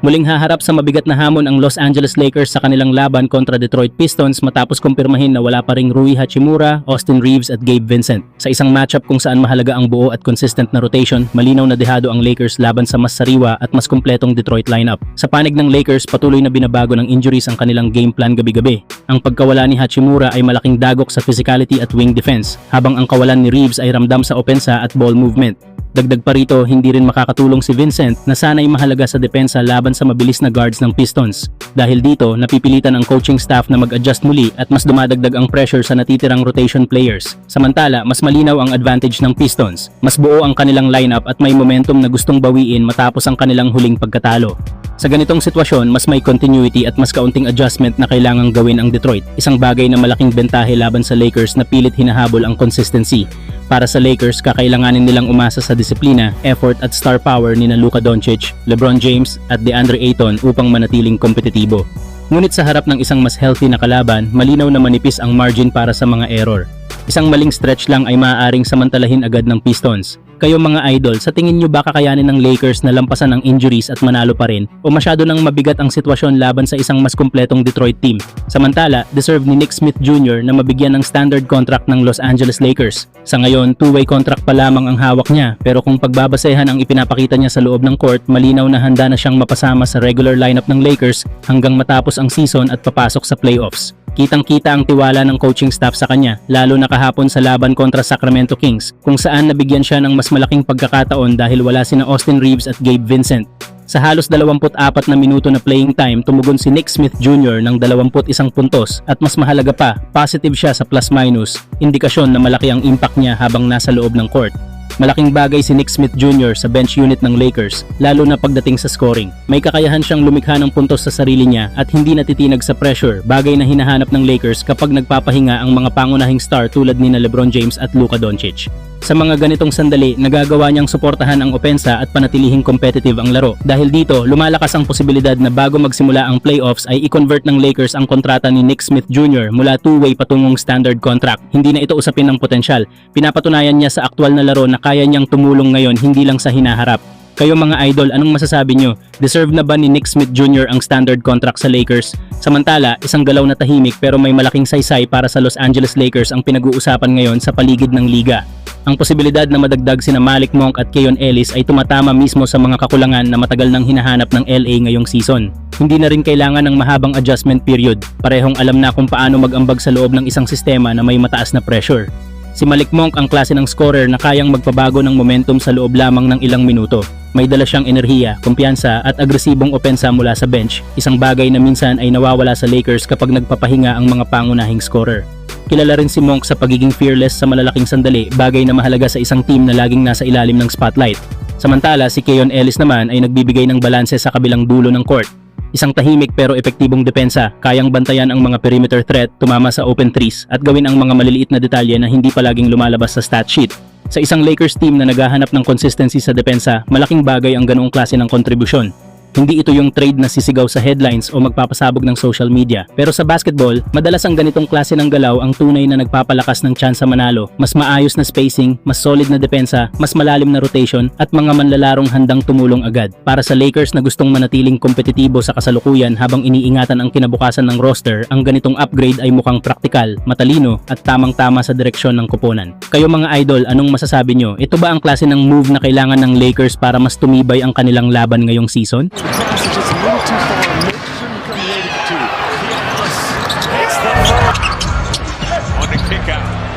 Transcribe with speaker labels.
Speaker 1: Muling haharap sa mabigat na hamon ang Los Angeles Lakers sa kanilang laban kontra Detroit Pistons matapos kumpirmahin na wala pa ring Rui Hachimura, Austin Reeves at Gabe Vincent. Sa isang matchup kung saan mahalaga ang buo at consistent na rotation, malinaw na dehado ang Lakers laban sa mas sariwa at mas kumpletong Detroit lineup. Sa panig ng Lakers, patuloy na binabago ng injuries ang kanilang game plan gabi-gabi. Ang pagkawala ni Hachimura ay malaking dagok sa physicality at wing defense, habang ang kawalan ni Reeves ay ramdam sa opensa at ball movement. Dagdag pa rito, hindi rin makakatulong si Vincent na sana'y mahalaga sa depensa laban sa mabilis na guards ng Pistons. Dahil dito, napipilitan ang coaching staff na mag-adjust muli at mas dumadagdag ang pressure sa natitirang rotation players. Samantala, mas malinaw ang advantage ng Pistons. Mas buo ang kanilang lineup at may momentum na gustong bawiin matapos ang kanilang huling pagkatalo. Sa ganitong sitwasyon, mas may continuity at mas kaunting adjustment na kailangang gawin ang Detroit. Isang bagay na malaking bentahe laban sa Lakers na pilit hinahabol ang consistency. Para sa Lakers, kakailanganin nilang umasa sa disiplina, effort at star power ni Luka Doncic, LeBron James at DeAndre Ayton upang manatiling kompetitibo. Ngunit sa harap ng isang mas healthy na kalaban, malinaw na manipis ang margin para sa mga error. Isang maling stretch lang ay maaaring samantalahin agad ng Pistons. Kayo mga idol, sa tingin nyo ba kakayanin ng Lakers na lampasan ang injuries at manalo pa rin? O masyado nang mabigat ang sitwasyon laban sa isang mas kumpletong Detroit team? Samantala, deserve ni Nick Smith Jr. na mabigyan ng standard contract ng Los Angeles Lakers. Sa ngayon, two-way contract pa lamang ang hawak niya, pero kung pagbabasehan ang ipinapakita niya sa loob ng court, malinaw na handa na siyang mapasama sa regular lineup ng Lakers hanggang matapos ang season at papasok sa playoffs. Kitang-kita ang tiwala ng coaching staff sa kanya, lalo na kahapon sa laban kontra Sacramento Kings, kung saan nabigyan siya ng mas malaking pagkakataon dahil wala sina Austin Reeves at Gabe Vincent. Sa halos 24 na minuto na playing time, tumugon si Nick Smith Jr. ng 21 puntos at mas mahalaga pa, positive siya sa plus-minus, indikasyon na malaki ang impact niya habang nasa loob ng court. Malaking bagay si Nick Smith Jr. sa bench unit ng Lakers, lalo na pagdating sa scoring. May kakayahan siyang lumikha ng puntos sa sarili niya at hindi natitinag sa pressure, bagay na hinahanap ng Lakers kapag nagpapahinga ang mga pangunahing star tulad ni LeBron James at Luka Doncic. Sa mga ganitong sandali, nagagawa niyang suportahan ang opensa at panatilihing competitive ang laro. Dahil dito, lumalakas ang posibilidad na bago magsimula ang playoffs ay i-convert ng Lakers ang kontrata ni Nick Smith Jr. mula two-way patungong standard contract. Hindi na ito usapin ng potensyal. Pinapatunayan niya sa aktwal na laro na kaya niyang tumulong ngayon hindi lang sa hinaharap. Kayo mga idol, anong masasabi nyo? Deserve na ba ni Nick Smith Jr. ang standard contract sa Lakers? Samantala, isang galaw na tahimik pero may malaking saysay para sa Los Angeles Lakers ang pinag-uusapan ngayon sa paligid ng liga. Ang posibilidad na madagdag sina Malik Monk at Keon Ellis ay tumatama mismo sa mga kakulangan na matagal nang hinahanap ng LA ngayong season. Hindi na rin kailangan ng mahabang adjustment period. Parehong alam na kung paano mag-ambag sa loob ng isang sistema na may mataas na pressure. Si Malik Monk ang klase ng scorer na kayang magpabago ng momentum sa loob lamang ng ilang minuto. May dala siyang enerhiya, kumpiyansa at agresibong opensa mula sa bench, isang bagay na minsan ay nawawala sa Lakers kapag nagpapahinga ang mga pangunahing scorer. Kilala rin si Monk sa pagiging fearless sa malalaking sandali, bagay na mahalaga sa isang team na laging nasa ilalim ng spotlight. Samantala, si Keon Ellis naman ay nagbibigay ng balanse sa kabilang dulo ng court. Isang tahimik pero epektibong depensa, kayang bantayan ang mga perimeter threat, tumama sa open threes at gawin ang mga maliliit na detalye na hindi palaging lumalabas sa stat sheet. Sa isang Lakers team na naghahanap ng consistency sa depensa, malaking bagay ang ganoong klase ng kontribusyon. Hindi ito yung trade na sisigaw sa headlines o magpapasabog ng social media. Pero sa basketball, madalas ang ganitong klase ng galaw ang tunay na nagpapalakas ng tsansa manalo. Mas maayos na spacing, mas solid na depensa, mas malalim na rotation, at mga manlalarong handang tumulong agad. Para sa Lakers na gustong manatiling kompetitibo sa kasalukuyan habang iniingatan ang kinabukasan ng roster, ang ganitong upgrade ay mukhang praktikal, matalino, at tamang-tama sa direksyon ng koponan. Kayo mga idol, anong masasabi nyo? Ito ba ang klase ng move na kailangan ng Lakers para mas tumibay ang kanilang laban ngayong season?
Speaker 2: Pass is just a little too far. Nixon coming ready for two. On the kick out.